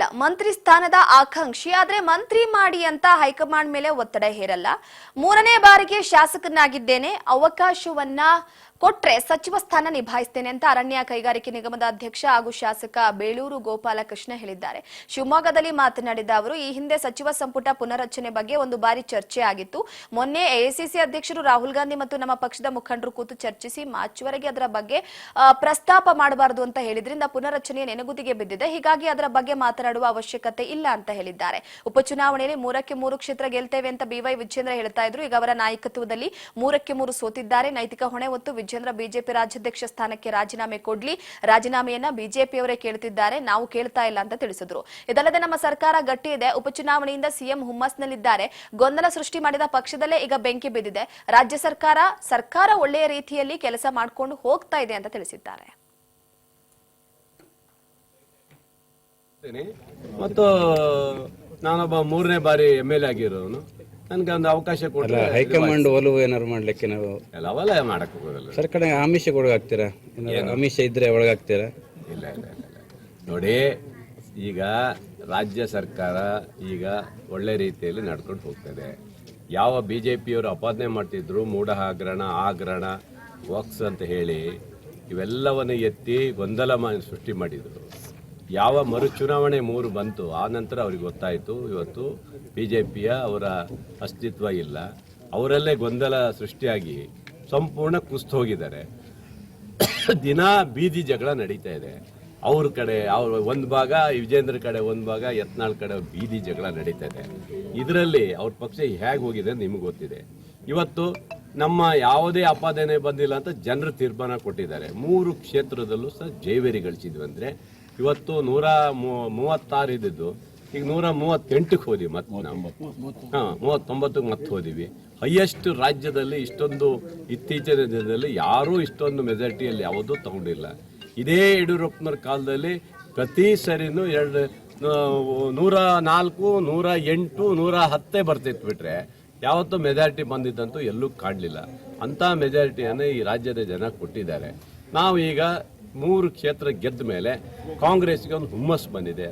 ಅಲ್ಲ, ಮಂತ್ರಿ ಸ್ಥಾನದ ಆಕಾಂಕ್ಷಿ. ಆದ್ರೆ ಮಂತ್ರಿ ಮಾಡಿ ಅಂತ ಹೈಕಮಾಂಡ್ ಮೇಲೆ ಒತ್ತಡ ಹೇರಲ್ಲ. 3ನೇ ಬಾರಿಗೆ ಶಾಸಕನಾಗಿದ್ದೇನೆ, ಅವಕಾಶವನ್ನ ಕೊಟ್ರೆ ಸಚಿವ ಸ್ಥಾನ ನಿಭಾಯಿಸ್ತೇನೆ ಅಂತ ಅರಣ್ಯ ಕೈಗಾರಿಕೆ ನಿಗಮದ ಅಧ್ಯಕ್ಷ ಹಾಗೂ ಶಾಸಕ ಬೇಳೂರು ಗೋಪಾಲಕೃಷ್ಣ ಹೇಳಿದ್ದಾರೆ. ಶಿವಮೊಗ್ಗದಲ್ಲಿ ಮಾತನಾಡಿದ ಅವರು, ಈ ಹಿಂದೆ ಸಚಿವ ಸಂಪುಟ ಪುನರಚನೆ ಬಗ್ಗೆ ಒಂದು ಬಾರಿ ಚರ್ಚೆ ಆಗಿತ್ತು. ಮೊನ್ನೆ ಎಐಸಿಸಿ ಅಧ್ಯಕ್ಷರು ರಾಹುಲ್ ಗಾಂಧಿ ಮತ್ತು ನಮ್ಮ ಪಕ್ಷದ ಮುಖಂಡರು ಕೂತು ಚರ್ಚಿಸಿ ಮಾರ್ಚ್ವರೆಗೆ ಅದರ ಬಗ್ಗೆ ಪ್ರಸ್ತಾಪ ಮಾಡಬಾರದು ಅಂತ ಹೇಳಿದ್ರಿಂದ ಪುನರಚನೆಯ ನೆನಗುದಿಗೆ ಬಿದ್ದಿದೆ. ಹೀಗಾಗಿ ಅದರ ಬಗ್ಗೆ ಮಾತನಾಡುವ ಅವಶ್ಯಕತೆ ಇಲ್ಲ ಅಂತ ಹೇಳಿದ್ದಾರೆ. ಉಪಚುನಾವಣೆಯಲ್ಲಿ 3ಕ್ಕೆ 3 ಕ್ಷೇತ್ರ ಗೆಲ್ತೇವೆ ಅಂತ ಬಿವೈ ವಿಜೇಂದ್ರ ಹೇಳ್ತಾ ಇದ್ರು. ಈಗ ಅವರ ನಾಯಕತ್ವದಲ್ಲಿ 3ಕ್ಕೆ 3 ಸೋತಿದ್ದಾರೆ. ನೈತಿಕ ಹೊಣೆ ಹೊತ್ತು ವಿಜೇಂದ್ರ ಬಿಜೆಪಿ ರಾಜ್ಯಾಧ್ಯಕ್ಷ ಸ್ಥಾನಕ್ಕೆ ರಾಜೀನಾಮೆ ಕೊಡ್ಲಿ. ರಾಜೀನಾಮೆಯನ್ನ ಬಿಜೆಪಿಯವರೇ ಕೇಳ್ತಿದ್ದಾರೆ, ನಾವು ಕೇಳ್ತಾ ಇಲ್ಲ ಅಂತ ತಿಳಿಸಿದ್ರು. ಇದಲ್ಲದೆ ನಮ್ಮ ಸರ್ಕಾರ ಗಟ್ಟಿ ಇದೆ, ಉಪಚುನಾವಣೆಯಿಂದ ಸಿಎಂ ಹುಮ್ಮಸ್ನಲ್ಲಿದ್ದಾರೆ, ಗೊಂದಲ ಸೃಷ್ಟಿ ಮಾಡಿದ ಪಕ್ಷದಲ್ಲೇ ಈಗ ಬೆಂಕಿ ಬಿದ್ದಿದೆ. ರಾಜ್ಯ ಸರ್ಕಾರ ಒಳ್ಳೆಯ ರೀತಿಯಲ್ಲಿ ಕೆಲಸ ಮಾಡಿಕೊಂಡು ಹೋಗ್ತಾ ಇದೆ ಅಂತ ತಿಳಿಸಿದ್ದಾರೆ. ಮತ್ತು ನಾನೊಬ್ಬ 3ನೇ ಬಾರಿ MLA ಆಗಿರೋನು, ನನಗೆ ಒಂದು ಅವಕಾಶ ಕೊಟ್ಟರೆ ಹೈಕಮಾಂಡ್ ಒಲವು ಏನಾರು ಮಾಡ್ಲಿಕ್ಕೆ ನಾವು ಅವೆಲ್ಲ ಮಾಡಕ್ ಹೋಗೋದಿಲ್ಲ. ಸರ್ ಕಡೆ ಆಮಿಷಕ್ಕೆ ಒಳಗಾಗ್ತೀರಾ? ಆಮಿಷ ಇದ್ರೆ ಒಳಗಾಗ್ತೀರಾ? ಇಲ್ಲ ನೋಡಿ, ಈಗ ರಾಜ್ಯ ಸರ್ಕಾರ ಈಗ ಒಳ್ಳೆ ರೀತಿಯಲ್ಲಿ ನಡ್ಕೊಂಡು ಹೋಗ್ತದೆ. ಯಾವ ಬಿಜೆಪಿಯವರು ಅಪಾದನೆ ಮಾಡ್ತಿದ್ರು, ಮೂಢ ಆಗ್ರಹಣ ವಾಕ್ಸ್ ಅಂತ ಹೇಳಿ ಇವೆಲ್ಲವನ್ನು ಎತ್ತಿ ಗೊಂದಲ ಸೃಷ್ಟಿ ಮಾಡಿದರು. ಯಾವ ಮರುಚುನಾವಣೆ 3 ಬಂತು ಆ ನಂತರ ಅವ್ರಿಗೆ ಗೊತ್ತಾಯಿತು ಇವತ್ತು ಬಿಜೆಪಿಯ ಅವರ ಅಸ್ತಿತ್ವ ಇಲ್ಲ, ಅವರಲ್ಲೇ ಗೊಂದಲ ಸೃಷ್ಟಿಯಾಗಿ ಸಂಪೂರ್ಣ ಕುಸ್ತು ಹೋಗಿದ್ದಾರೆ. ದಿನ ಬೀದಿ ಜಗಳ ನಡೀತಾ ಇದೆ. ಅವ್ರ ಕಡೆ ಒಂದು ಭಾಗ ವಿಜೇಂದ್ರ ಕಡೆ, ಒಂದು ಭಾಗ ಯತ್ನಾಳ್ ಕಡೆ ಬೀದಿ ಜಗಳ ನಡೀತಾ ಇದೆ. ಇದರಲ್ಲಿ ಅವ್ರ ಪಕ್ಷ ಹೇಗೆ ಹೋಗಿದೆ ನಿಮ್ಗೆ ಗೊತ್ತಿದೆ. ಇವತ್ತು ನಮ್ಮ ಯಾವುದೇ ಆಪಾದನೆ ಬಂದಿಲ್ಲ ಅಂತ ಜನರು ತೀರ್ಮಾನ ಕೊಟ್ಟಿದ್ದಾರೆ. 3 ಕ್ಷೇತ್ರದಲ್ಲೂ ಸಹ ಜೈವೇರಿ ಗಳಿಸಿದ್ವಿ. ಅಂದರೆ ಇವತ್ತು 136 ಇದ್ದಿದ್ದು ಈಗ 138ಕ್ಕೆ ಹೋದ್ವಿ, ಮತ್ತೆ ನಾವು 39ಕ್ಕೆ ಮತ್ತೆ ಹೋದಿವಿ. ಹೈಯೆಸ್ಟ್ ರಾಜ್ಯದಲ್ಲಿ ಇಷ್ಟೊಂದು ಇತ್ತೀಚಿನ ದಿನದಲ್ಲಿ ಯಾರೂ ಇಷ್ಟೊಂದು ಮೆಜಾರಿಟಿಯಲ್ಲಿ ಯಾವುದೂ ತಗೊಂಡಿಲ್ಲ. ಇದೇ ಯಡಿಯೂರಪ್ಪನವ್ರ ಕಾಲದಲ್ಲಿ ಪ್ರತಿ ಸರಿನೂ 104, 108, 110 ಬರ್ತಿತ್ತು ಬಿಟ್ರೆ ಯಾವತ್ತೂ ಮೆಜಾರಿಟಿ ಬಂದಿದ್ದಂತೂ ಎಲ್ಲೂ ಕಾಣಲಿಲ್ಲ. ಅಂಥ ಮೆಜಾರಿಟಿಯನ್ನು ಈ ರಾಜ್ಯದ ಜನ ಕೊಟ್ಟಿದ್ದಾರೆ. ನಾವು ಈಗ 3 ಕ್ಷೇತ್ರ ಗೆದ್ದ ಮೇಲೆ ಕಾಂಗ್ರೆಸ್ಗೆ ಒಂದು ಹುಮ್ಮಸ್ ಬಂದಿದೆ.